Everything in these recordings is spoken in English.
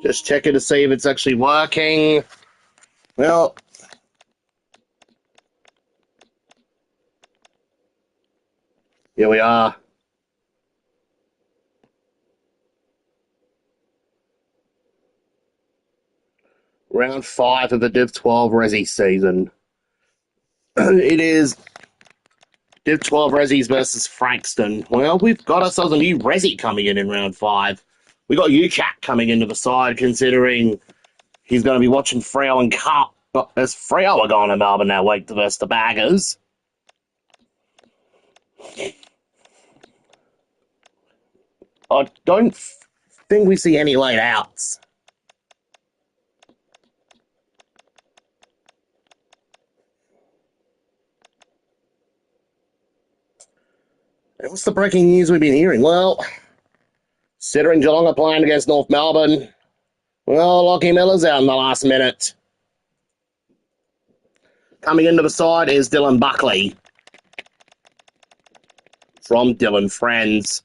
Just checking to see if it's actually working. Well, here we are. Round 5 of the Div 12 Resi season. It is Div 12 Resies versus Frankston. Well, we've got ourselves a new Resi coming in round 5. We got UChat coming into the side, considering he's going to be watching Freo and Cup. But as Freo are going to Melbourne that week versus the Baggers. I don't think we see any late outs. What's the breaking news we've been hearing? Well, considering Geelong are playing against North Melbourne, well, Lockie Miller's out in the last minute. Coming into the side is Dylan Buckley from Dylan Friends.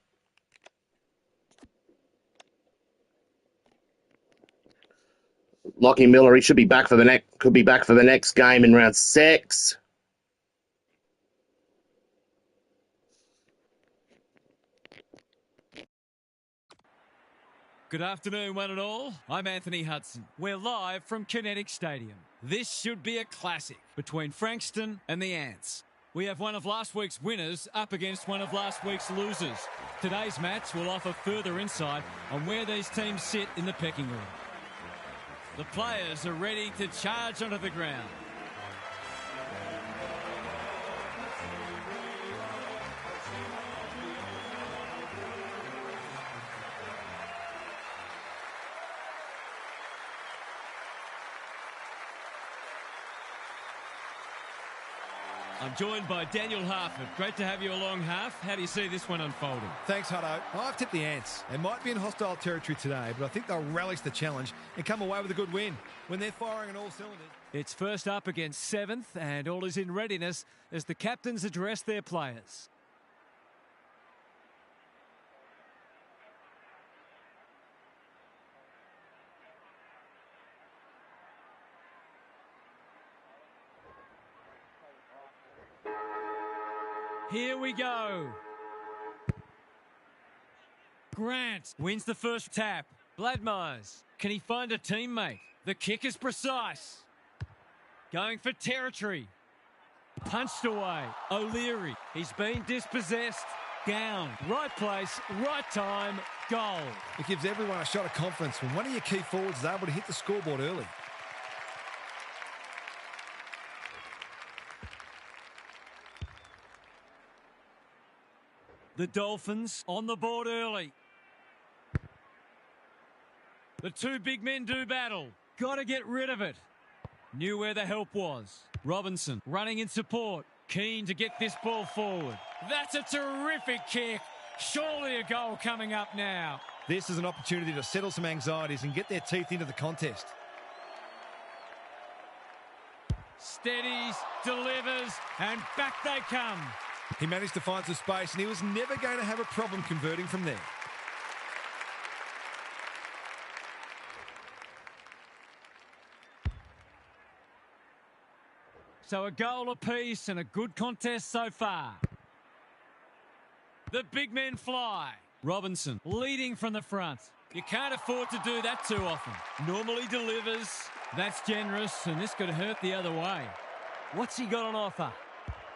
Lockie Miller, he should be back for the next game in round 6. Good afternoon, one and all. I'm Anthony Hudson. We're live from Kinetic Stadium. This should be a classic between Frankston and the Ants. We have one of last week's winners up against one of last week's losers. Today's match will offer further insight on where these teams sit in the pecking order. The players are ready to charge onto the ground. I'm joined by Daniel Harford. Great to have you along, Harf. How do you see this one unfolding? Thanks, Hutto. I've tipped the Ants. They might be in hostile territory today, but I think they'll relish the challenge and come away with a good win when they're firing on all cylinders. It's first up against 7th, and all is in readiness as the captains address their players. Here we go. Grant wins the first tap. Bladmeyers, can he find a teammate? The kick is precise. Going for territory. Punched away. O'Leary, he's been dispossessed. Down. Right place, right time, goal. It gives everyone a shot of confidence when one of your key forwards is able to hit the scoreboard early. The Dolphins on the board early. The two big men do battle. Got to get rid of it. Knew where the help was. Robinson running in support. Keen to get this ball forward. That's a terrific kick. Surely a goal coming up now. This is an opportunity to settle some anxieties and get their teeth into the contest. Steadies, delivers, and back they come. He managed to find some space, and he was never going to have a problem converting from there. So a goal apiece and a good contest so far. The big men fly. Robinson leading from the front. You can't afford to do that too often. Normally delivers. That's generous, and this could hurt the other way. What's he got on offer?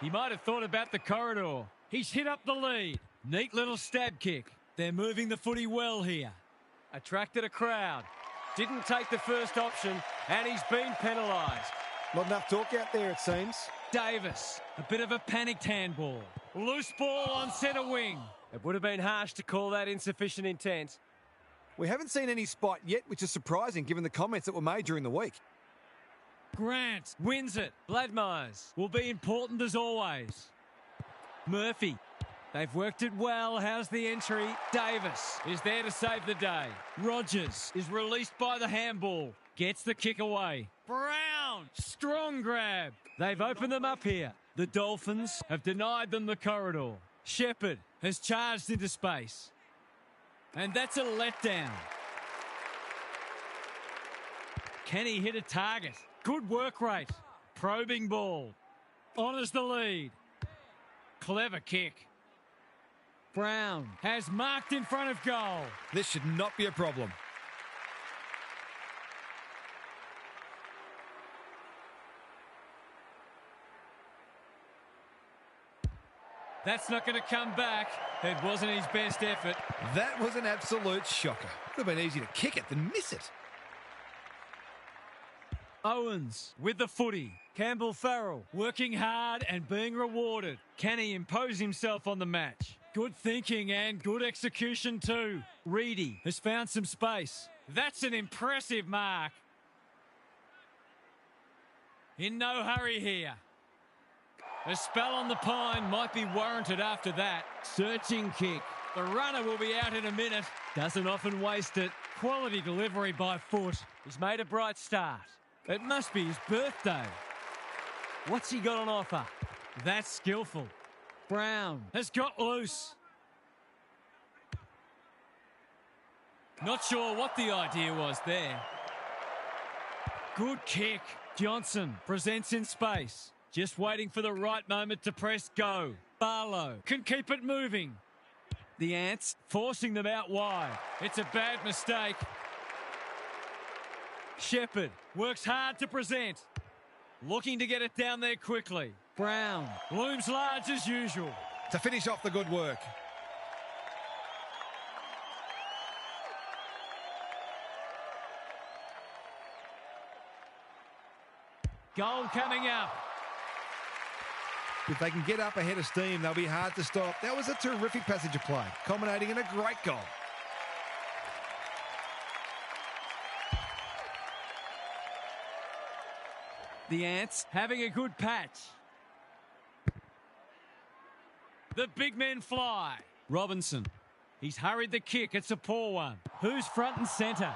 He might have thought about the corridor. He's hit up the lead. Neat little stab kick. They're moving the footy well here. Attracted a crowd. Didn't take the first option, and he's been penalised. Not enough talk out there, it seems. Davis, a bit of a panicked handball. Loose ball on centre wing. It would have been harsh to call that insufficient intent. We haven't seen any spot yet, which is surprising given the comments that were made during the week. Grant wins it. Bladmeyers will be important as always. Murphy, they've worked it well. How's the entry? Davis is there to save the day. Rogers is released by the handball. Gets the kick away. Brown, strong grab. They've opened them up here. The Dolphins have denied them the corridor. Shepherd has charged into space. And that's a letdown. Can he hit a target? Good work rate. Probing ball. Honours the lead. Clever kick. Brown has marked in front of goal. This should not be a problem. That's not going to come back. It wasn't his best effort. That was an absolute shocker. Would have been easy to kick it than miss it. Owens with the footy. Campbell Farrell working hard and being rewarded. Can he impose himself on the match? Good thinking and good execution too. Reedy has found some space. That's an impressive mark. In no hurry here. A spell on the pine might be warranted after that. Searching kick. The runner will be out in a minute. Doesn't often waste it. Quality delivery by foot. He's made a bright start. It must be his birthday. What's he got on offer? That's skillful. Brown has got loose. Not sure what the idea was there. Good kick. Johnson presents in space. Just waiting for the right moment to press go. Barlow can keep it moving. The Ants forcing them out wide. It's a bad mistake. Shepherd works hard to present. Looking to get it down there quickly. Brown looms large as usual. To finish off the good work. Goal coming up. If they can get up ahead of steam, they'll be hard to stop. That was a terrific passage of play, culminating in a great goal. The Ants having a good patch. The big men fly. Robinson. He's hurried the kick. It's a poor one. Who's front and centre?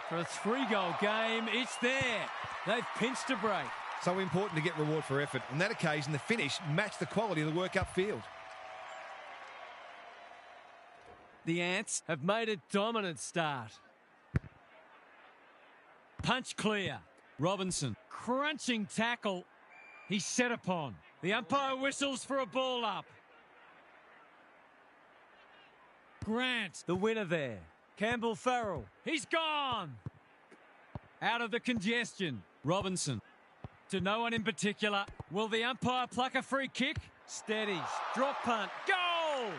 For a 3-goal game, it's there. They've pinched a break. So important to get reward for effort. On that occasion, the finish matched the quality of the work upfield. The Ants have made a dominant start. Punch clear. Robinson, crunching tackle. He's set upon. The umpire whistles for a ball up. Grant, the winner there. Campbell Farrell, he's gone. Out of the congestion. Robinson, to no one in particular. Will the umpire pluck a free kick? Steadies, drop punt, goal!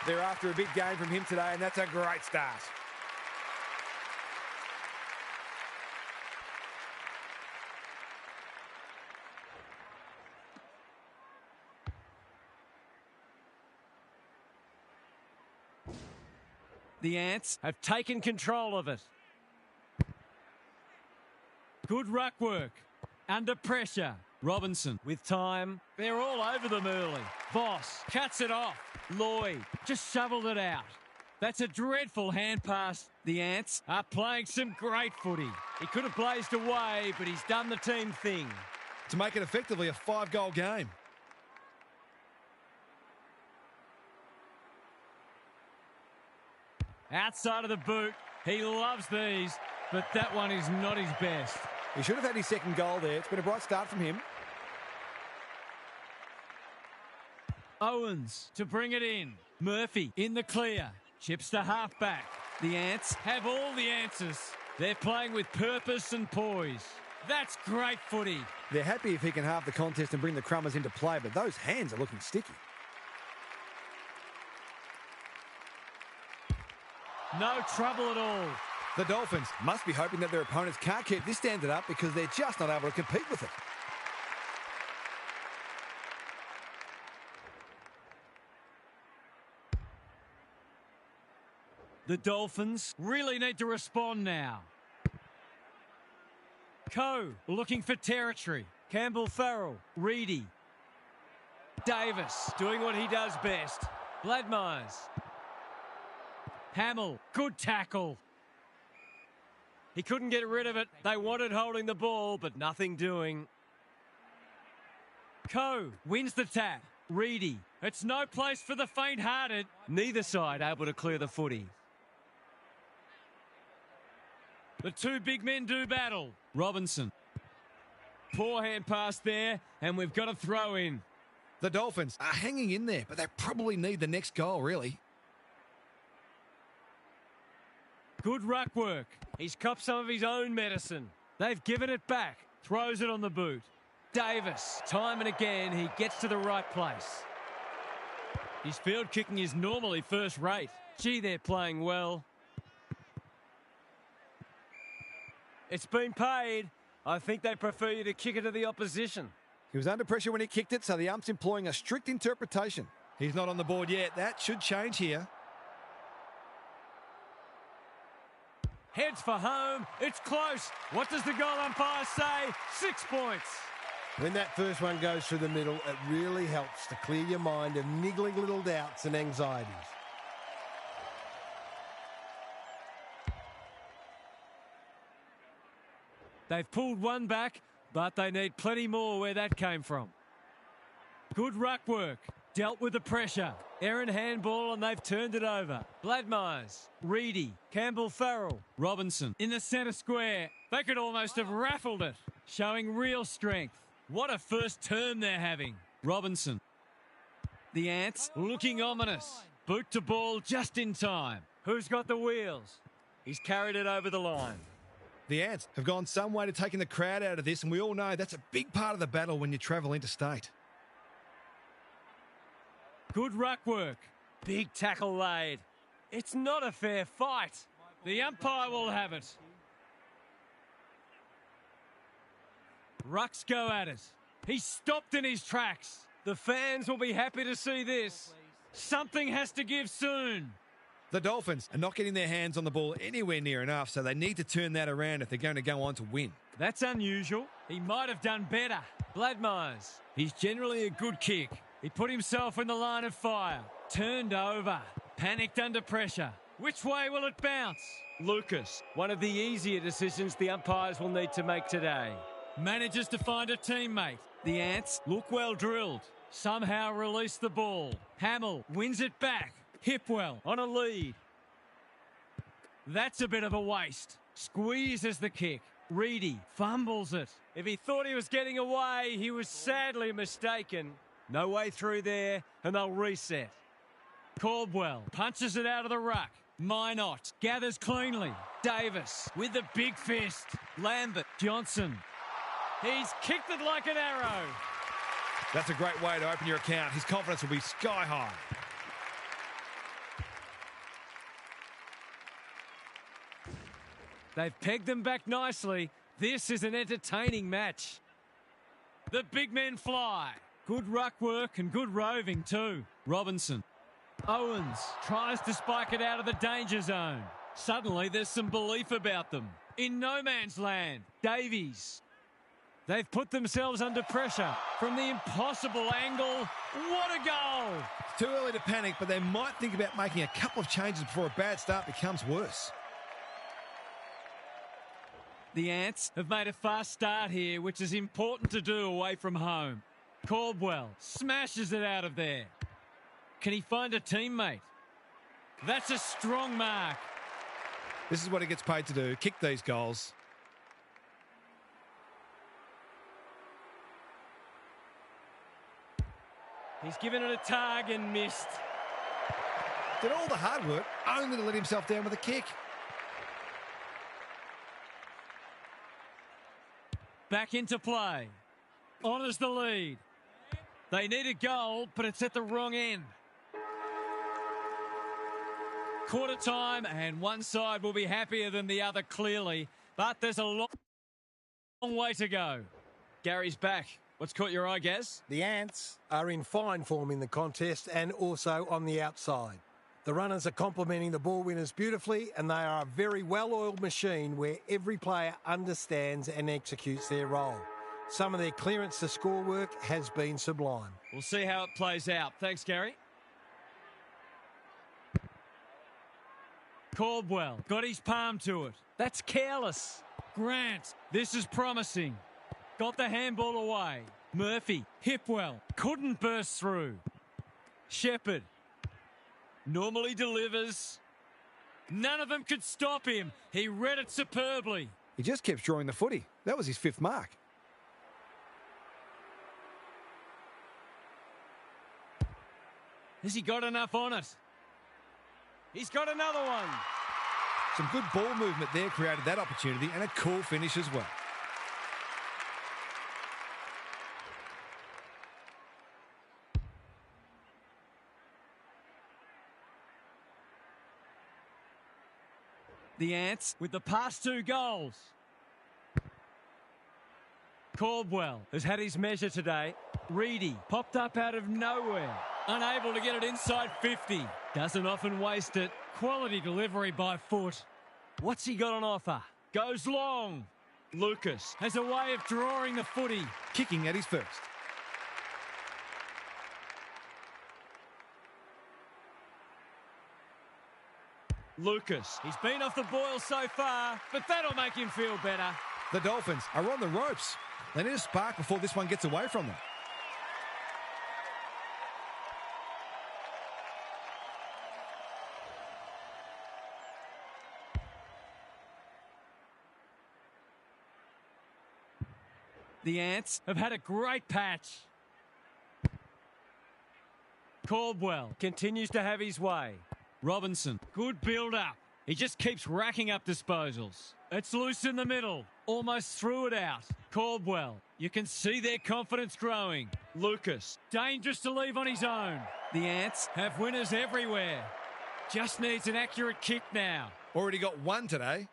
They're after a big game from him today, and that's a great start. The Ants have taken control of it. Good ruck work. Under pressure. Robinson with time. They're all over them early. Voss cuts it off. Lloyd just shoveled it out. That's a dreadful hand pass. The Ants are playing some great footy. He could have blazed away, but he's done the team thing. To make it effectively a 5-goal game. Outside of the boot. He loves these, but that one is not his best. He should have had his second goal there. It's been a bright start from him. Owens to bring it in. Murphy in the clear. Chips to half-back. The Ants have all the answers. They're playing with purpose and poise. That's great footy. They're happy if he can halve the contest and bring the Crummers into play, but those hands are looking sticky. No trouble at all. The Dolphins must be hoping that their opponents can't keep this standard up because they're just not able to compete with it. The Dolphins really need to respond now. Coe looking for territory. Campbell Farrell, Reedy. Davis doing what he does best. Bladmeyers. Hamill, good tackle. He couldn't get rid of it. They wanted holding the ball, but nothing doing. Coe wins the tap. Reedy. It's no place for the faint-hearted. Neither side able to clear the footy. The two big men do battle. Robinson. Poor hand pass there, and we've got a throw in. The Dolphins are hanging in there, but they probably need the next goal, really. Good ruck work. He's copped some of his own medicine. They've given it back. Throws it on the boot. Davis, time and again, he gets to the right place. His field kicking is normally first rate. Gee, they're playing well. It's been paid. I think they prefer you to kick it to the opposition. He was under pressure when he kicked it, so the ump's employing a strict interpretation. He's not on the board yet. That should change here. Heads for home. It's close. What does the goal umpire say? 6 points. When that first one goes through the middle, it really helps to clear your mind of niggling little doubts and anxieties. They've pulled one back, but they need plenty more where that came from. Good ruck work. Dealt with the pressure. Errant handball and they've turned it over. Bladmeyers, Reedy, Campbell Farrell, Robinson in the centre square. They could almost have raffled it, showing real strength. What a first term they're having. Robinson. The Ants looking ominous. Boot to ball just in time. Who's got the wheels? He's carried it over the line. The Ants have gone some way to taking the crowd out of this, and we all know that's a big part of the battle when you travel interstate. Good ruck work. Big tackle laid. It's not a fair fight. The umpire will have it. Rucks go at it. He's stopped in his tracks. The fans will be happy to see this. Something has to give soon. The Dolphins are not getting their hands on the ball anywhere near enough, so they need to turn that around if they're going to go on to win. That's unusual. He might have done better. Bladmeyers. He's generally a good kick. He put himself in the line of fire. Turned over. Panicked under pressure. Which way will it bounce? Lucas, one of the easier decisions the umpires will need to make today. Manages to find a teammate. The Ants look well drilled. Somehow release the ball. Hamill wins it back. Hipwell on a lead. That's a bit of a waste. Squeezes the kick. Reedy fumbles it. If he thought he was getting away, he was sadly mistaken. No way through there, and they'll reset. Caldwell punches it out of the ruck. Minot gathers cleanly. Davis with the big fist. Lambert. Johnson. He's kicked it like an arrow. That's a great way to open your account. His confidence will be sky high. They've pegged them back nicely. This is an entertaining match. The big men fly. Good ruck work and good roving too. Robinson. Owens tries to spike it out of the danger zone. Suddenly there's some belief about them. In no man's land. Davies. They've put themselves under pressure from the impossible angle. What a goal! It's too early to panic, but they might think about making a couple of changes before a bad start becomes worse. The Ants have made a fast start here, which is important to do away from home. Caldwell smashes it out of there. Can he find a teammate? That's a strong mark. This is what he gets paid to do, kick these goals. He's given it a tug and missed. Did all the hard work only to let himself down with a kick. Back into play. Honours the lead. They need a goal, but it's at the wrong end. Quarter time, and one side will be happier than the other, clearly. But there's a long way to go. Gary's back. What's caught your eye, Gaz? The Ants are in fine form in the contest and also on the outside. The runners are complementing the ball winners beautifully, and they are a very well-oiled machine where every player understands and executes their role. Some of their clearance to score work has been sublime. We'll see how it plays out. Thanks, Gary. Caldwell got his palm to it. That's careless. Grant, this is promising. Got the handball away. Murphy, Hipwell, couldn't burst through. Shepherd, normally delivers. None of them could stop him. He read it superbly. He just kept drawing the footy. That was his 5th mark. Has he got enough on it? He's got another one. Some good ball movement there created that opportunity, and a cool finish as well. The Ants with the past 2 goals. Caldwell has had his measure today. Reedy popped up out of nowhere. Unable to get it inside 50. Doesn't often waste it. Quality delivery by foot. What's he got on offer? Goes long. Lucas has a way of drawing the footy. Kicking at his first. Lucas, he's been off the boil so far, but that'll make him feel better. The Dolphins are on the ropes. They need a spark before this one gets away from them. The Ants have had a great patch. Caldwell continues to have his way. Robinson, good build-up. He just keeps racking up disposals. It's loose in the middle. Almost threw it out. Caldwell, you can see their confidence growing. Lucas, dangerous to leave on his own. The Ants have winners everywhere. Just needs an accurate kick now. Already got 1 today.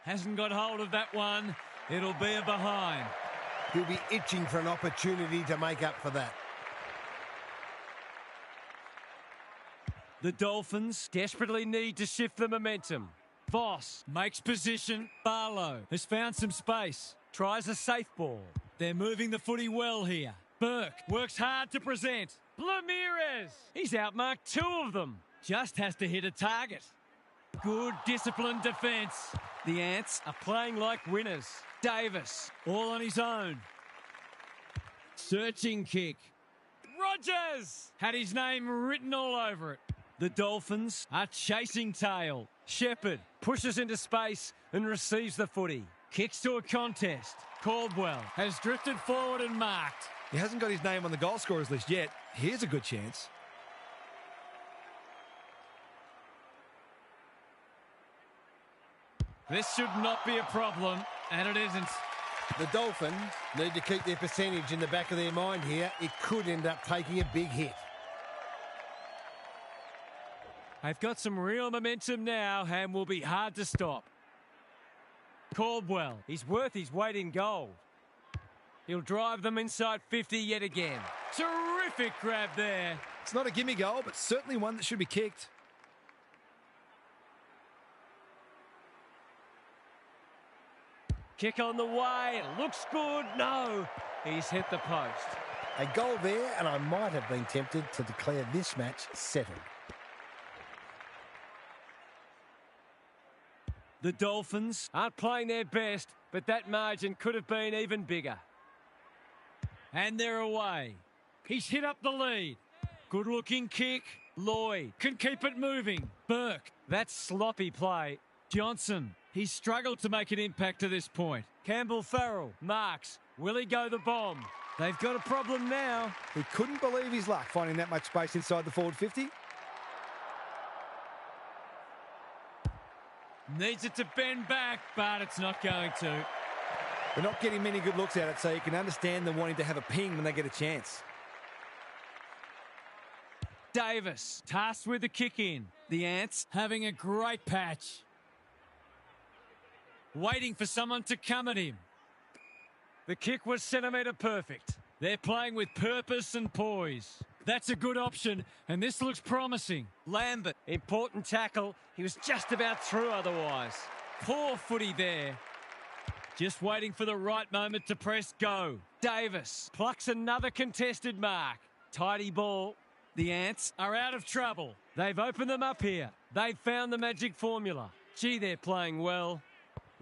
Hasn't got hold of that one. It'll be a behind. He'll be itching for an opportunity to make up for that. The Dolphins desperately need to shift the momentum. Voss makes position. Barlow has found some space. Tries a safe ball. They're moving the footy well here. Burke works hard to present. Ramirez, he's outmarked 2 of them. Just has to hit a target. Good disciplined defence. The Ants are playing like winners. Davis, all on his own. Searching kick. Rogers Had his name written all over it. The Dolphins are chasing tail. Shepherd pushes into space and receives the footy. Kicks to a contest. Caldwell has drifted forward and marked. He hasn't got his name on the goal scorers list yet. Here's a good chance. This should not be a problem, and it isn't. The Dolphins need to keep their percentage in the back of their mind here. It could end up taking a big hit. They've got some real momentum now and will be hard to stop. Caldwell, he's worth his weight in gold. He'll drive them inside 50 yet again. Terrific grab there. It's not a gimme goal, but certainly one that should be kicked. kick on the way. It looks good. No, he's hit the post. A goal there, and I might have been tempted to declare this match settled. The Dolphins aren't playing their best, but that margin could have been even bigger. And they're away. He's hit up the lead. Good-looking kick. Lloyd can keep it moving. Burke, That's sloppy play. Johnson, he's struggled to make an impact to this point. Campbell-Farrell, Marks. Will he go the bomb? They've got a problem now. He couldn't believe his luck finding that much space inside the forward 50. Needs it to bend back, but it's not going to. They're not getting many good looks at it, so you can understand them wanting to have a ping when they get a chance. Davis, tasked with the kick in. The Ants having a great patch. Waiting for someone to come at him. The kick was centimetre perfect. They're playing with purpose and poise. That's a good option, and this looks promising. Lambert, Important tackle. He was just about through otherwise. poor footy there. Just waiting for the right moment to press go. Davis, Plucks another contested mark. Tidy ball. the Ants are out of trouble. They've opened them up here. They've found the magic formula. Gee, they're playing well.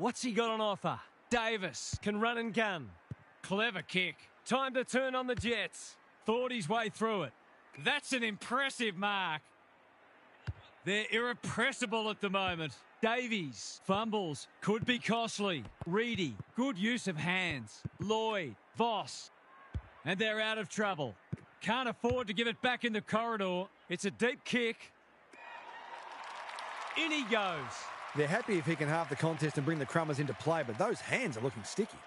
What's he got on offer? Davis can run and gun. Clever kick. Time to turn on the Jets. Thought his way through it. That's an impressive mark. They're irrepressible at the moment. Davies fumbles. Could be costly. Reedy. Good use of hands. Lloyd. Voss. And they're out of trouble. Can't afford to give it back in the corridor. It's a deep kick. In he goes. They're happy if he can halve the contest and bring the Crummers into play, but those hands are looking sticky.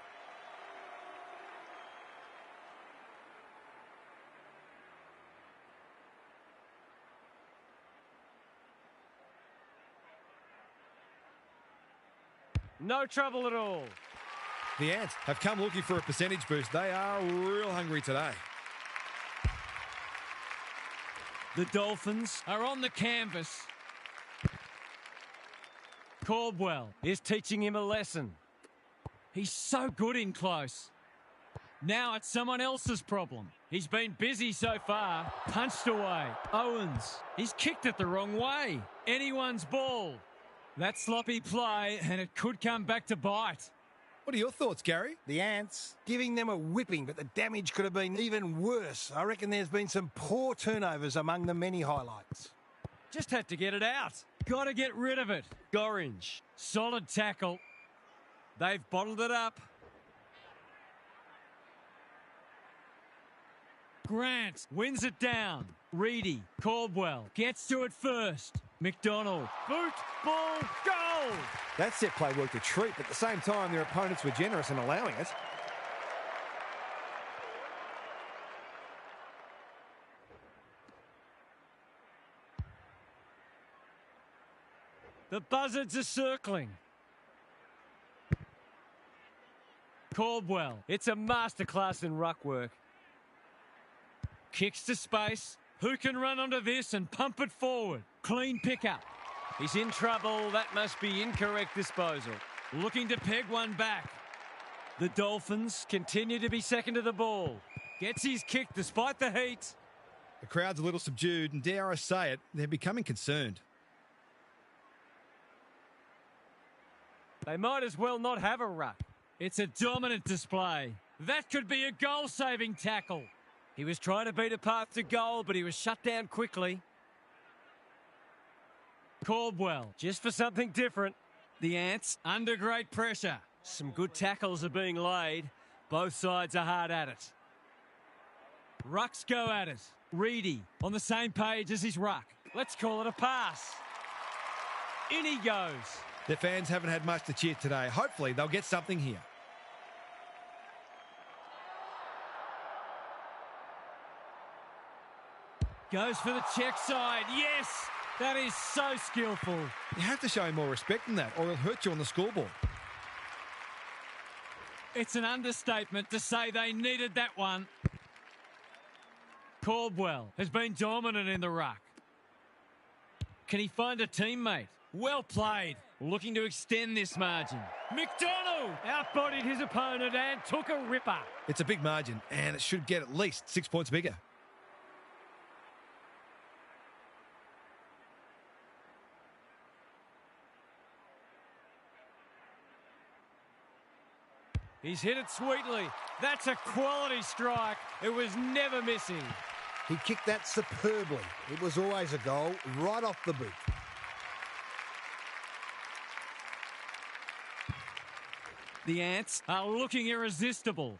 No trouble at all. The Ants have come looking for a percentage boost. They are real hungry today. The Dolphins are on the canvas. Caldwell is teaching him a lesson. He's so good in close. Now it's someone else's problem. He's been busy so far. Punched away. Owens. He's kicked it the wrong way. Anyone's ball. That sloppy play, and it could come back to bite. What are your thoughts, Gary? The Ants giving them a whipping, but the damage could have been even worse. I reckon there's been some poor turnovers among the many highlights. Just had to get it out. Got to get rid of it. Gorringe. Solid tackle. They've bottled it up. Grant wins it down. Reedy. Caldwell gets to it first. McDonald. Boot. Ball. Goal. That set play worked a treat, but at the same time, their opponents were generous in allowing it. The buzzards are circling. Caldwell. It's a masterclass in ruck work. Kicks to space. Who can run onto this and pump it forward? Clean pickup. He's in trouble. That must be incorrect disposal. Looking to peg one back. The Dolphins continue to be second to the ball. Gets his kick despite the heat. The crowd's a little subdued, and dare I say it, they're becoming concerned. They might as well not have a ruck. It's a dominant display. That could be a goal-saving tackle. He was trying to beat a path to goal, but he was shut down quickly. Caldwell, just for something different. The Ants under great pressure. Some good tackles are being laid. Both sides are hard at it. Rucks go at it. Reedy on the same page as his ruck. Let's call it a pass. In he goes. Their fans haven't had much to cheer today. Hopefully they'll get something here. Goes for the check side. Yes! That is so skillful. You have to show him more respect than that, or he'll hurt you on the scoreboard. It's an understatement to say they needed that one. Caldwell has been dominant in the ruck. Can he find a teammate? Well played. Looking to extend this margin. McDonald outbodied his opponent and took a ripper. It's a big margin, and it should get at least 6 points bigger. He's hit it sweetly. That's a quality strike. It was never missing. He kicked that superbly. It was always a goal, right off the boot. The Ants are looking irresistible.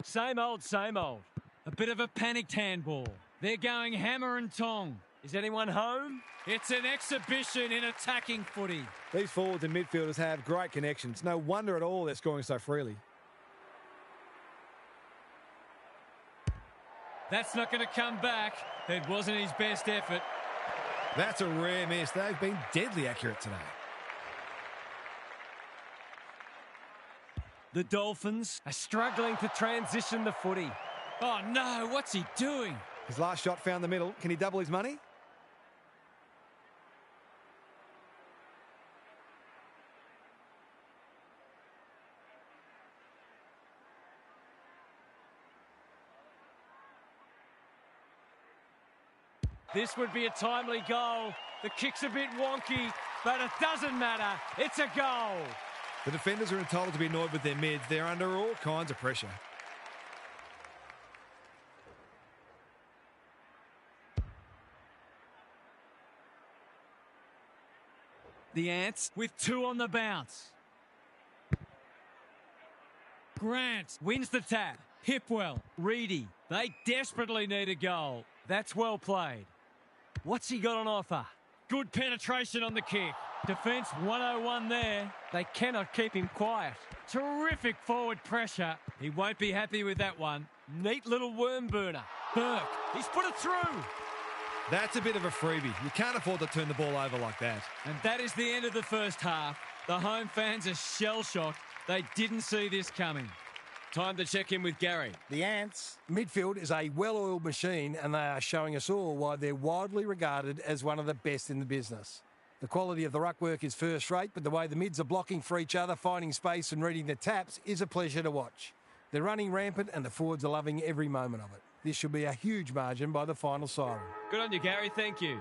Same old, same old. A bit of a panicked handball. They're going hammer and tong. Is anyone home? It's an exhibition in attacking footy. These forwards and midfielders have great connections. No wonder at all they're scoring so freely. That's not going to come back. It wasn't his best effort. That's a rare miss. They've been deadly accurate today. The Dolphins are struggling to transition the footy. Oh no, what's he doing? His last shot found the middle. Can he double his money? This would be a timely goal. The kick's a bit wonky. but it doesn't matter. It's a goal. The defenders are entitled to be annoyed with their mids. They're under all kinds of pressure. The Ants with 2 on the bounce. Grant wins the tap. Hipwell, Reedy. They desperately need a goal. That's well played. What's he got on offer? Good penetration on the kick. Defence 101 there. They cannot keep him quiet. Terrific forward pressure. He won't be happy with that one. Neat little worm burner. Burke, he's put it through. That's a bit of a freebie. You can't afford to turn the ball over like that. And that is the end of the first half. The home fans are shell-shocked. They didn't see this coming. Time to check in with Gary. The Ants midfield is a well-oiled machine, and they are showing us all why they're widely regarded as one of the best in the business. The quality of the ruck work is first rate, but the way the mids are blocking for each other, finding space and reading the taps is a pleasure to watch. They're running rampant and the forwards are loving every moment of it. This should be a huge margin by the final siren. Good on you, Gary. Thank you.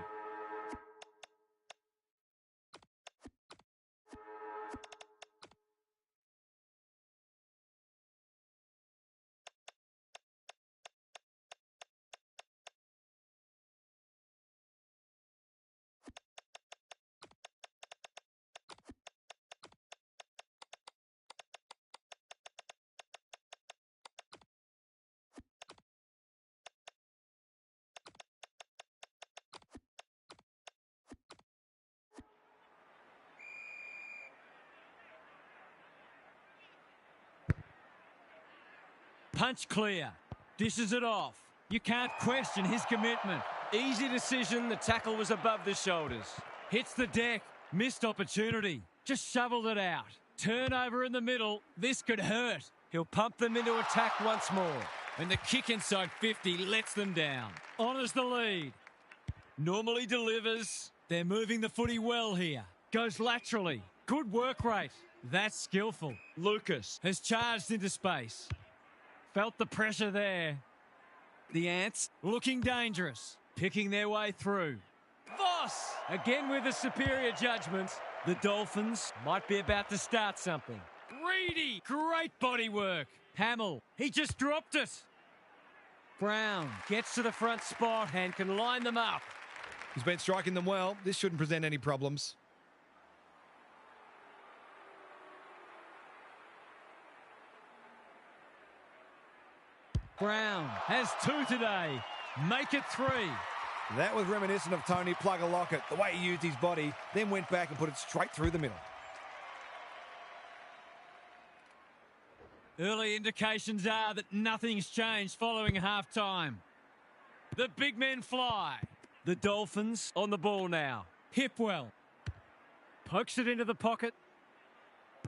Punch clear. Dishes it off. You can't question his commitment. Easy decision. The tackle was above the shoulders. Hits the deck. Missed opportunity. Just shoveled it out. Turnover in the middle. This could hurt. He'll pump them into attack once more. And the kick inside 50 lets them down. Honours the lead. Normally delivers. They're moving the footy well here. Goes laterally. Good work rate. That's skillful. Lucas has charged into space. Felt the pressure there. The Ants looking dangerous. Picking their way through. Voss again with a superior judgment. The Dolphins might be about to start something. Reedy, great body work. Hamill, he just dropped it. Brown gets to the front spot and can line them up. He's been striking them well. This shouldn't present any problems. Brown has 2 today. Make it 3. That was reminiscent of Tony Plugger-Lockett, the way he used his body, then went back and put it straight through the middle. Early indications are that nothing's changed following half-time. The big men fly. The Dolphins on the ball now. Hipwell pokes it into the pocket.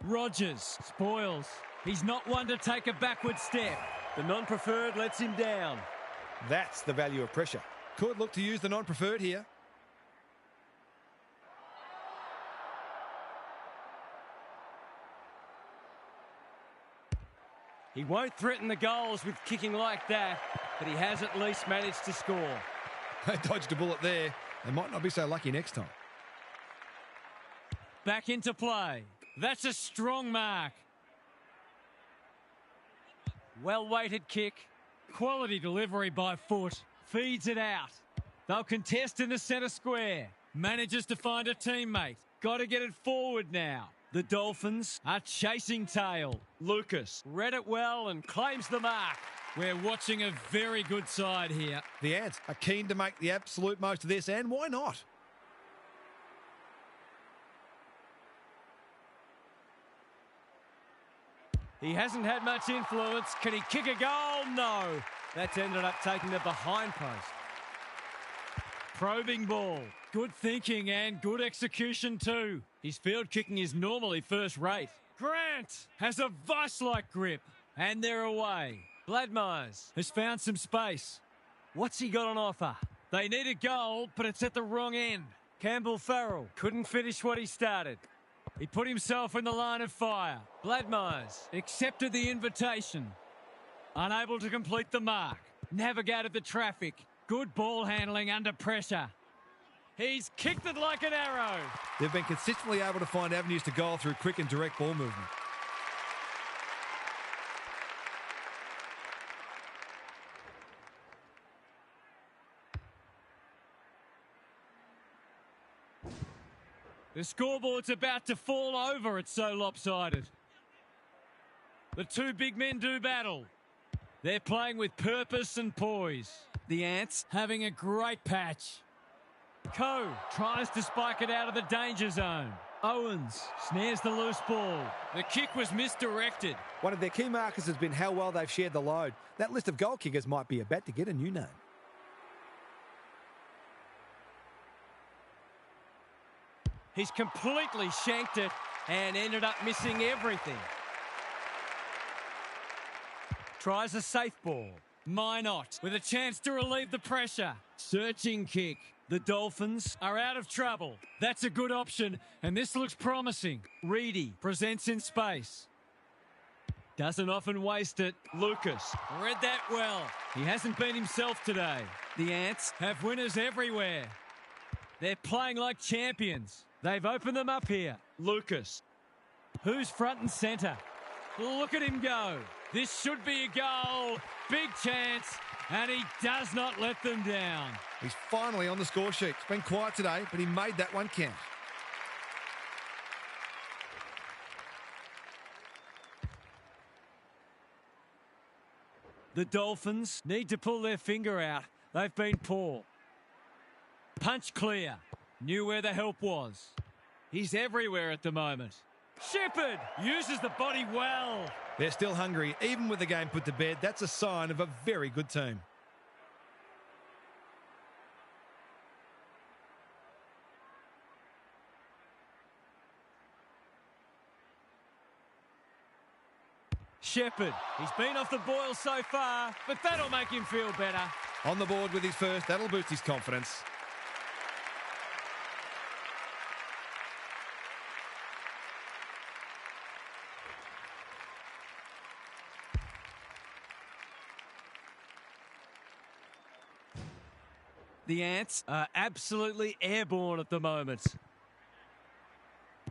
Rogers spoils. He's not one to take a backward step. The non-preferred lets him down. That's the value of pressure. Could look to use the non-preferred here. He won't threaten the goals with kicking like that, but he has at least managed to score. They dodged a bullet there. They might not be so lucky next time. Back into play. That's a strong mark. Well-weighted kick. Quality delivery by foot. Feeds it out. They'll contest in the centre square. Manages to find a teammate. Got to get it forward now. The Dolphins are chasing tail. Lucas read it well and claims the mark. We're watching a very good side here. The Ants are keen to make the absolute most of this, and why not? He hasn't had much influence. Can he kick a goal? No. That's ended up taking the behind post. Probing ball. Good thinking and good execution too. His field kicking is normally first rate. Grant has a vice-like grip. And they're away. Bladmeyers has found some space. What's he got on offer? They need a goal, but it's at the wrong end. Campbell-Farrell couldn't finish what he started. He put himself in the line of fire. Bladmeyers accepted the invitation. Unable to complete the mark. Navigated the traffic. Good ball handling under pressure. He's kicked it like an arrow. They've been consistently able to find avenues to goal through quick and direct ball movement. The scoreboard's about to fall over. It's so lopsided. The two big men do battle. They're playing with purpose and poise. The Ants having a great patch. Coe tries to spike it out of the danger zone. Owens snares the loose ball. The kick was misdirected. One of their key markers has been how well they've shared the load. That list of goal kickers might be about to get a new name. He's completely shanked it and ended up missing everything. Tries a safe ball. Minot with a chance to relieve the pressure. Searching kick. The Dolphins are out of trouble. That's a good option, and this looks promising. Reedy presents in space. Doesn't often waste it. Lucas read that well. He hasn't been himself today. The Ants have winners everywhere. They're playing like champions. They've opened them up here. Lucas. Who's front and centre? Look at him go. This should be a goal. Big chance. And he does not let them down. He's finally on the score sheet. It's been quiet today, but he made that one count. The Dolphins need to pull their finger out. They've been poor. Punch clear. Knew where the help was. He's everywhere at the moment. Shepherd uses the body well. They're still hungry. Even with the game put to bed, that's a sign of a very good team. Shepherd, he's been off the boil so far, but that'll make him feel better. On the board with his first, that'll boost his confidence. The Ants are absolutely airborne at the moment.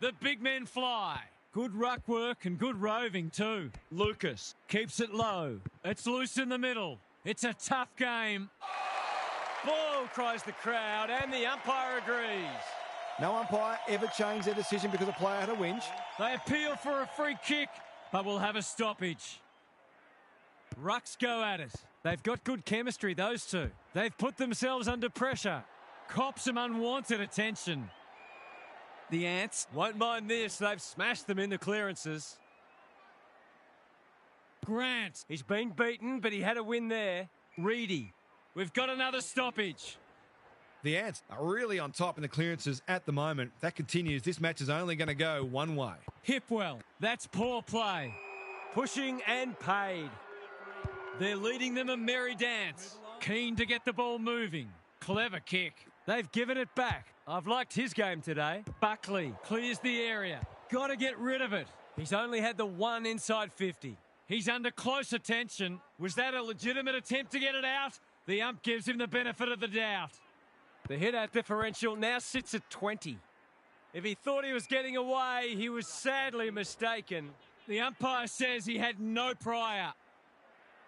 The big men fly. Good ruck work and good roving too. Lucas keeps it low. It's loose in the middle. It's a tough game. Ball, cries the crowd, and the umpire agrees. No umpire ever changed their decision because a player had a whinge. They appeal for a free kick, but will have a stoppage. Rucks go at it. They've got good chemistry, those two. They've put themselves under pressure. Cops some unwanted attention. The Ants won't mind this. They've smashed them in the clearances. Grant, he's been beaten, but he had a win there. Reedy, we've got another stoppage. The Ants are really on top in the clearances at the moment. That continues. This match is only going to go one way. Hipwell, that's poor play. Pushing and paid. They're leading them a merry dance. Keen to get the ball moving. Clever kick. They've given it back. I've liked his game today. Buckley clears the area. Got to get rid of it. He's only had the one inside 50. He's under close attention. Was that a legitimate attempt to get it out? The ump gives him the benefit of the doubt. The hit-out differential now sits at 20. If he thought he was getting away, he was sadly mistaken. The umpire says he had no prior.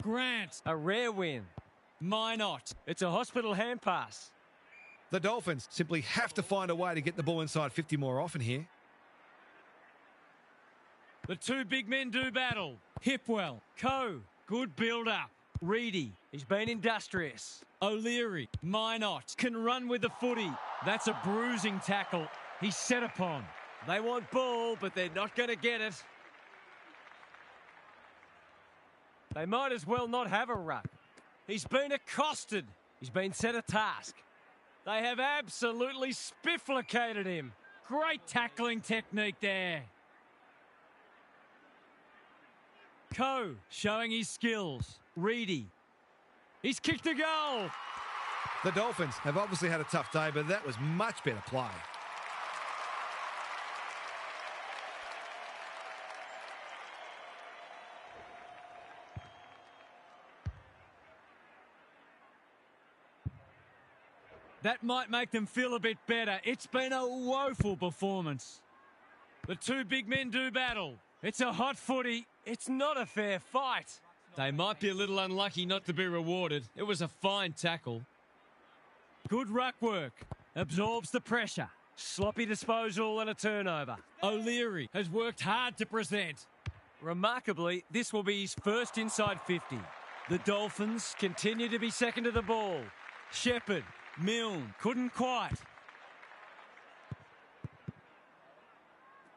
Grant, a rare win. Minot, it's a hospital hand pass. The Dolphins simply have to find a way to get the ball inside 50 more often here. The two big men do battle. Hipwell, Coe, good build-up. Reedy, he's been industrious. O'Leary, Minot, can run with the footy. That's a bruising tackle. He's set upon. They want ball, but they're not going to get it. They might as well not have a ruck. He's been accosted. He's been set a task. They have absolutely spifflicated him. Great tackling technique there. Coe showing his skills. Reedy. He's kicked a goal. The Dolphins have obviously had a tough day, but that was much better play. That might make them feel a bit better. It's been a woeful performance. The two big men do battle. It's a hot footy. It's not a fair fight. They might be a little unlucky not to be rewarded. It was a fine tackle. Good ruck work. Absorbs the pressure. Sloppy disposal and a turnover. O'Leary has worked hard to present. Remarkably, this will be his first inside 50. The Dolphins continue to be second to the ball. Shepherd, Milne, couldn't quite.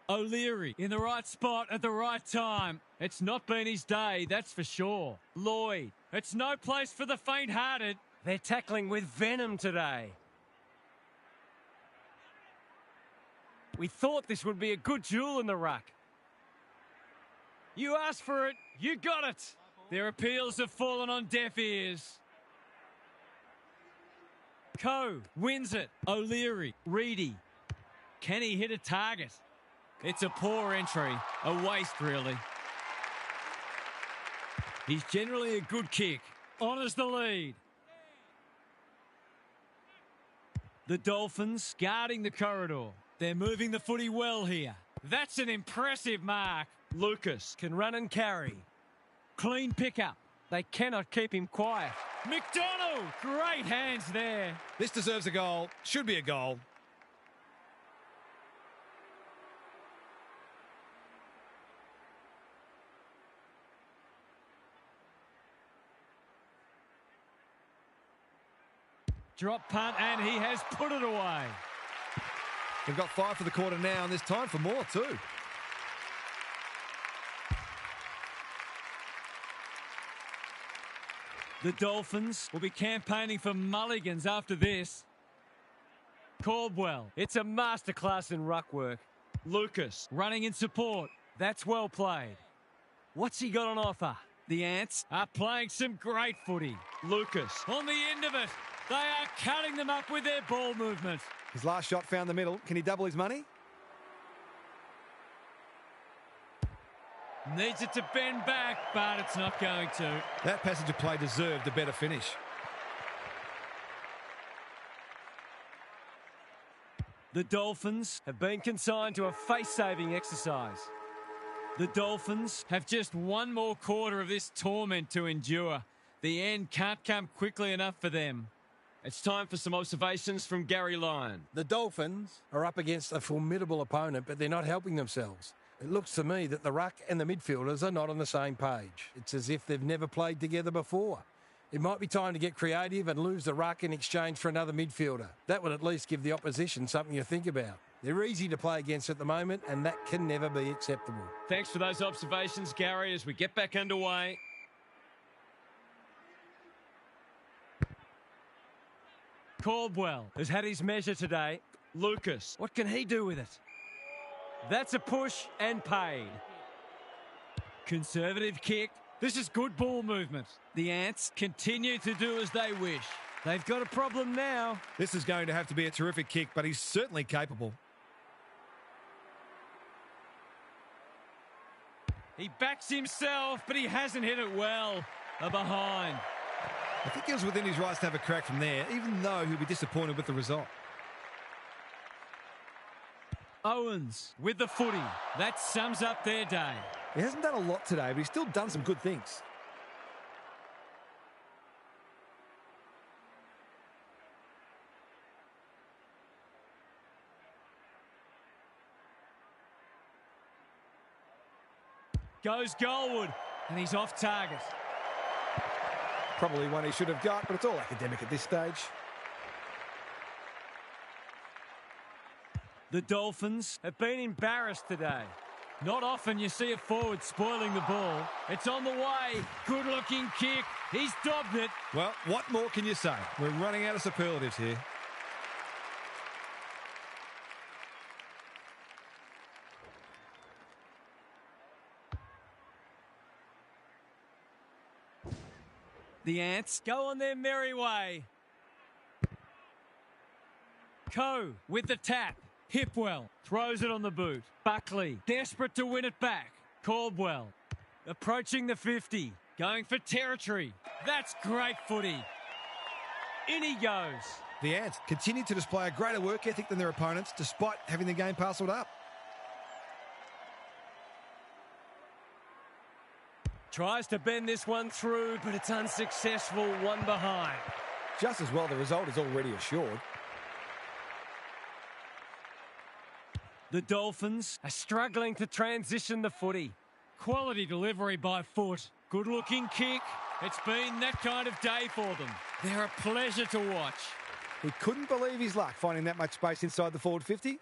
O'Leary in the right spot at the right time. It's not been his day, that's for sure. Lloyd, it's no place for the faint-hearted. They're tackling with venom today. We thought this would be a good duel in the ruck. You asked for it, you got it. Their appeals have fallen on deaf ears. Coe wins it. O'Leary, Reedy. Can he hit a target? It's a poor entry. A waste, really. He's generally a good kick. Honours the lead. The Dolphins guarding the corridor. They're moving the footy well here. That's an impressive mark. Lucas can run and carry. Clean pickup. They cannot keep him quiet. McDonald, great hands there. This deserves a goal. Should be a goal. Drop punt, and he has put it away. They've got 5 for the quarter now, and there's time for more too. The Dolphins will be campaigning for mulligans after this. Caldwell, it's a masterclass in ruck work. Lucas running in support. That's well played. What's he got on offer? The Ants are playing some great footy. Lucas on the end of it. They are cutting them up with their ball movement. His last shot found the middle. Can he double his money? Needs it to bend back, but it's not going to. That passage of play deserved a better finish. The Dolphins have been consigned to a face-saving exercise. The Dolphins have just one more quarter of this torment to endure. The end can't come quickly enough for them. It's time for some observations from Gary Lyon. The Dolphins are up against a formidable opponent, but they're not helping themselves. It looks to me that the ruck and the midfielders are not on the same page. It's as if they've never played together before. It might be time to get creative and lose the ruck in exchange for another midfielder. That would at least give the opposition something to think about. They're easy to play against at the moment, and that can never be acceptable. Thanks for those observations, Gary, as we get back underway. Caldwell has had his measure today. Lucas, what can he do with it? That's a push and paid. Conservative kick. This is good ball movement. The Ants continue to do as they wish. They've got a problem now. This is going to have to be a terrific kick, but he's certainly capable. He backs himself, but he hasn't hit it well. A behind. I think he was within his rights to have a crack from there, even though he'll be disappointed with the result. Owens with the footy. That sums up their day. He hasn't done a lot today, but he's still done some good things. Goes Goldwood, and he's off target. Probably one he should have got, but it's all academic at this stage. The Dolphins have been embarrassed today. Not often you see a forward spoiling the ball. It's on the way. Good-looking kick. He's dobbed it. Well, what more can you say? We're running out of superlatives here. The Ants go on their merry way. Coe with the tap. Hipwell throws it on the boot. Buckley desperate to win it back. Caldwell approaching the 50. Going for territory. That's great footy. In he goes. The Ants continue to display a greater work ethic than their opponents, despite having the game parcelled up. Tries to bend this one through, but it's unsuccessful, one behind. Just as well, the result is already assured. The Dolphins are struggling to transition the footy. Quality delivery by foot. Good-looking kick. It's been that kind of day for them. They're a pleasure to watch. He couldn't believe his luck finding that much space inside the forward 50.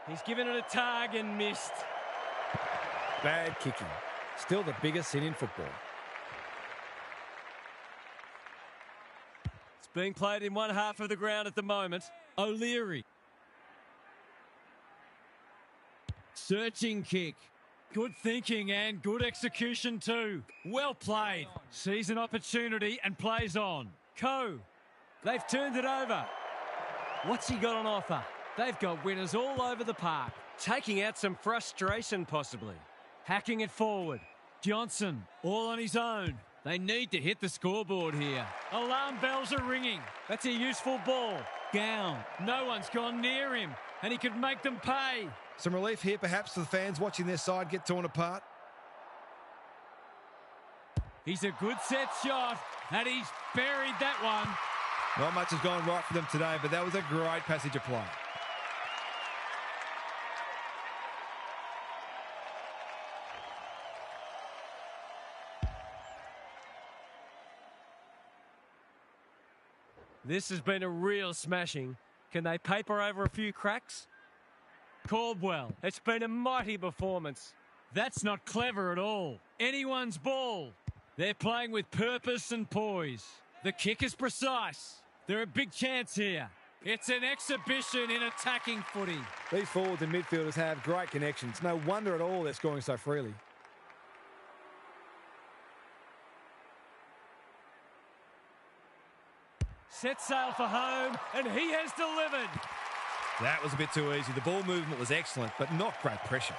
He's given it a tug and missed. Bad kicking. Still the biggest sin in football. It's being played in one half of the ground at the moment. O'Leary. Searching kick. Good thinking and good execution too. Well played. Sees an opportunity and plays on. Coe. They've turned it over. What's he got on offer? They've got winners all over the park. Taking out some frustration possibly. Hacking it forward. Johnson, all on his own. They need to hit the scoreboard here. Alarm bells are ringing. That's a useful ball. Gown. No one's gone near him. And he could make them pay. Some relief here perhaps for the fans watching their side get torn apart. He's a good set shot. And he's buried that one. Not much has gone right for them today, but that was a great passage of play. This has been a real smashing. Can they paper over a few cracks? Caldwell, it's been a mighty performance. That's not clever at all. Anyone's ball. They're playing with purpose and poise. The kick is precise. They're a big chance here. It's an exhibition in attacking footy. These forwards and midfielders have great connections. No wonder at all they're scoring so freely. Set sail for home, and he has delivered. That was a bit too easy. The ball movement was excellent, but not great pressure.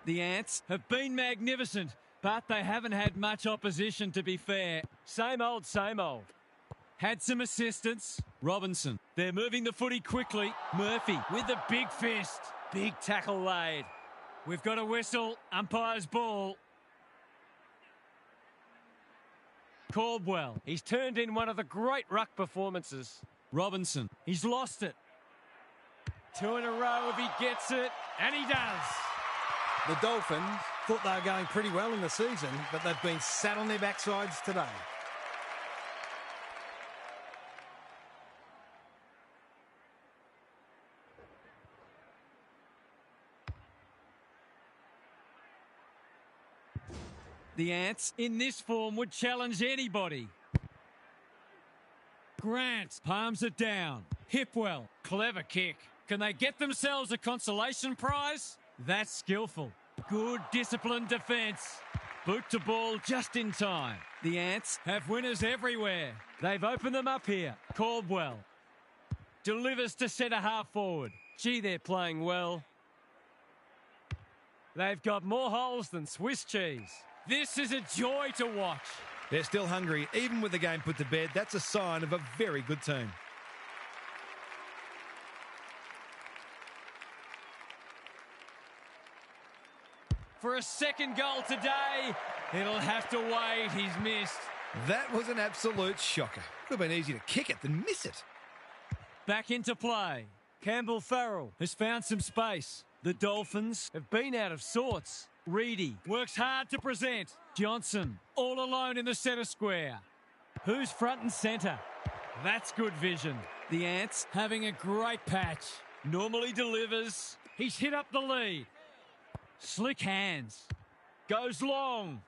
The Ants have been magnificent, but they haven't had much opposition, to be fair. Same old, same old. Had some assistance. Robinson. They're moving the footy quickly. Murphy with the big fist. Big tackle laid. We've got a whistle. Umpire's ball. Caldwell. He's turned in one of the great ruck performances. Robinson. He's lost it. 2 in a row if he gets it. And he does. The Dolphins thought they were going pretty well in the season, but they've been sat on their backsides today. The Ants, in this form, would challenge anybody. Grant palms it down. Hipwell, clever kick. Can they get themselves a consolation prize? That's skillful. Good disciplined defence. Boot to ball just in time. The Ants have winners everywhere. They've opened them up here. Caldwell delivers to centre half forward. Gee, they're playing well. They've got more holes than Swiss cheese. This is a joy to watch. They're still hungry, even with the game put to bed. That's a sign of a very good team. For a second goal today, it'll have to wait. He's missed. That was an absolute shocker. Would have been easy to kick it than miss it. Back into play. Campbell Farrell has found some space. The Dolphins have been out of sorts. Reedy works hard to present. Johnson all alone in the centre square. Who's front and centre? That's good vision. The Ants having a great patch. Normally delivers. He's hit up the lead. Slick hands. Goes long.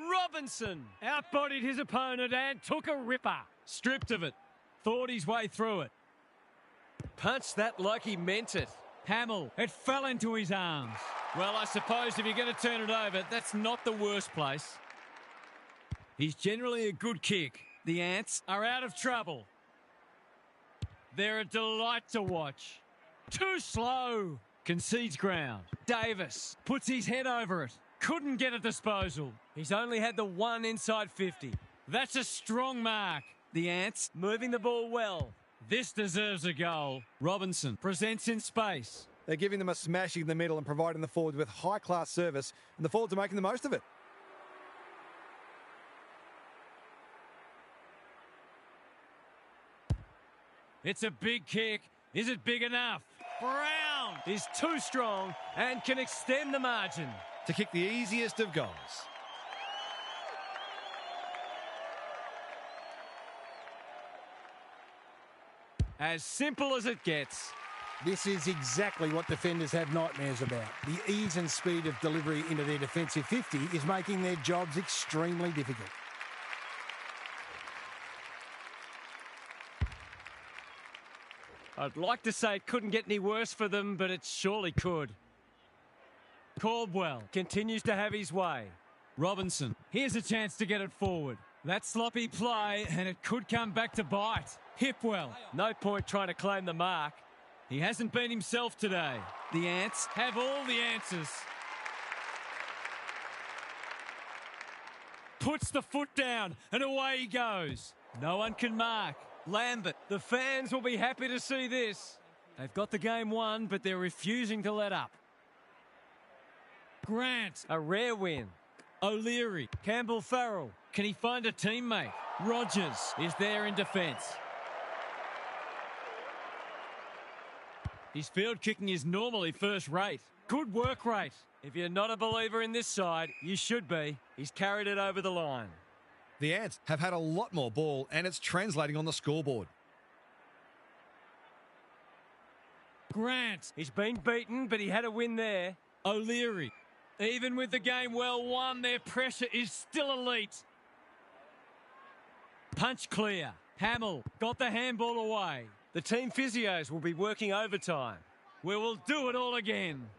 Robinson outbodied his opponent and took a ripper. Stripped of it. Thought his way through it. Punched that like he meant it. Hamill, it fell into his arms. Well, I suppose if you're going to turn it over, that's not the worst place. He's generally a good kick. The Ants are out of trouble. They're a delight to watch. Too slow. Concedes ground. Davis puts his head over it. Couldn't get a disposal. He's only had the one inside 50. That's a strong mark. The Ants moving the ball well. This deserves a goal. Robinson presents in space. They're giving them a smashing in the middle and providing the forwards with high-class service, and the forwards are making the most of it. It's a big kick. Is it big enough? Brown is too strong and can extend the margin. To kick the easiest of goals. As simple as it gets. This is exactly what defenders have nightmares about. The ease and speed of delivery into their defensive 50 is making their jobs extremely difficult. I'd like to say it couldn't get any worse for them, but it surely could. Caldwell continues to have his way. Robinson, here's a chance to get it forward. That sloppy play, and it could come back to bite. Hipwell, no point trying to claim the mark. He hasn't been himself today. The Ants have all the answers. Puts the foot down, and away he goes. No one can mark. Lambert, the fans will be happy to see this. They've got the game won, but they're refusing to let up. Grant, a rare win. O'Leary, Campbell Farrell. Can he find a teammate? Rogers is there in defence. His field kicking is normally first rate. Good work rate. If you're not a believer in this side, you should be. He's carried it over the line. The Ants have had a lot more ball, and it's translating on the scoreboard. Grant, he's been beaten, but he had a win there. O'Leary, even with the game well won, their pressure is still elite. Punch clear. Hamill got the handball away. The team physios will be working overtime. We will do it all again.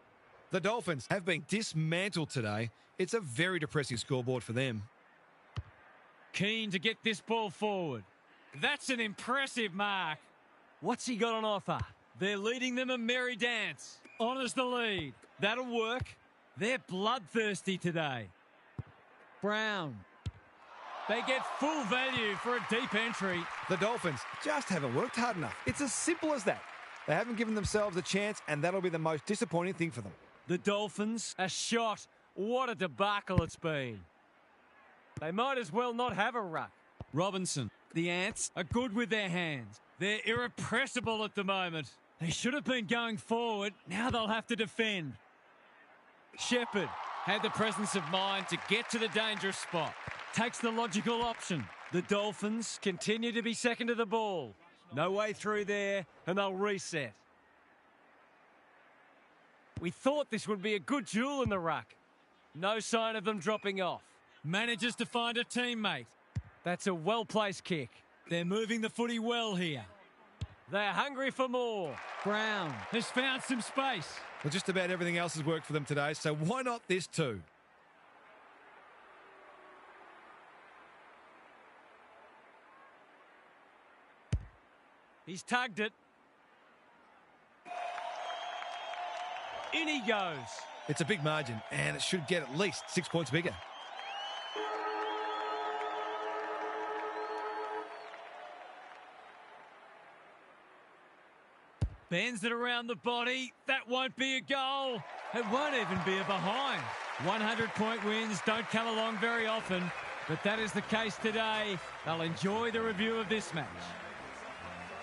The Dolphins have been dismantled today. It's a very depressing scoreboard for them. Keen to get this ball forward. That's an impressive mark. What's he got on offer? They're leading them a merry dance. Honours the lead. That'll work. They're bloodthirsty today. Brown. They get full value for a deep entry. The Dolphins just haven't worked hard enough. It's as simple as that. They haven't given themselves a chance, and that'll be the most disappointing thing for them. The Dolphins, a shot. What a debacle it's been. They might as well not have a ruck. Robinson, the Ants are good with their hands. They're irrepressible at the moment. They should have been going forward. Now they'll have to defend. Shepherd had the presence of mind to get to the dangerous spot. Takes the logical option. The Dolphins continue to be second to the ball. No way through there, and they'll reset. We thought this would be a good duel in the ruck. No sign of them dropping off. Manages to find a teammate. That's a well-placed kick. They're moving the footy well here. They're hungry for more. Brown has found some space. Well, just about everything else has worked for them today, so why not this too? He's tugged it. In he goes. It's a big margin, and it should get at least 6 points bigger. Bends it around the body. That won't be a goal. It won't even be a behind. 100-point wins don't come along very often, but that is the case today. They'll enjoy the review of this match.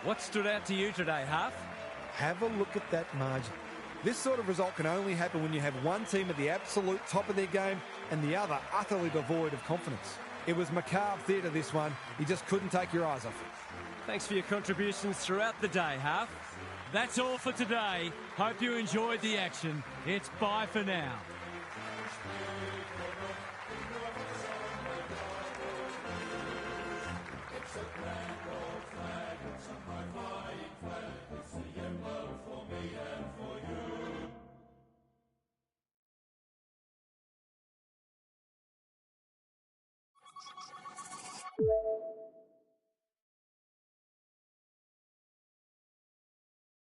What stood out to you today, Huff? Have a look at that margin. This sort of result can only happen when you have one team at the absolute top of their game and the other utterly devoid of confidence. It was macabre theatre, this one. You just couldn't take your eyes off it. Thanks for your contributions throughout the day, Huff. That's all for today. Hope you enjoyed the action. It's bye for now.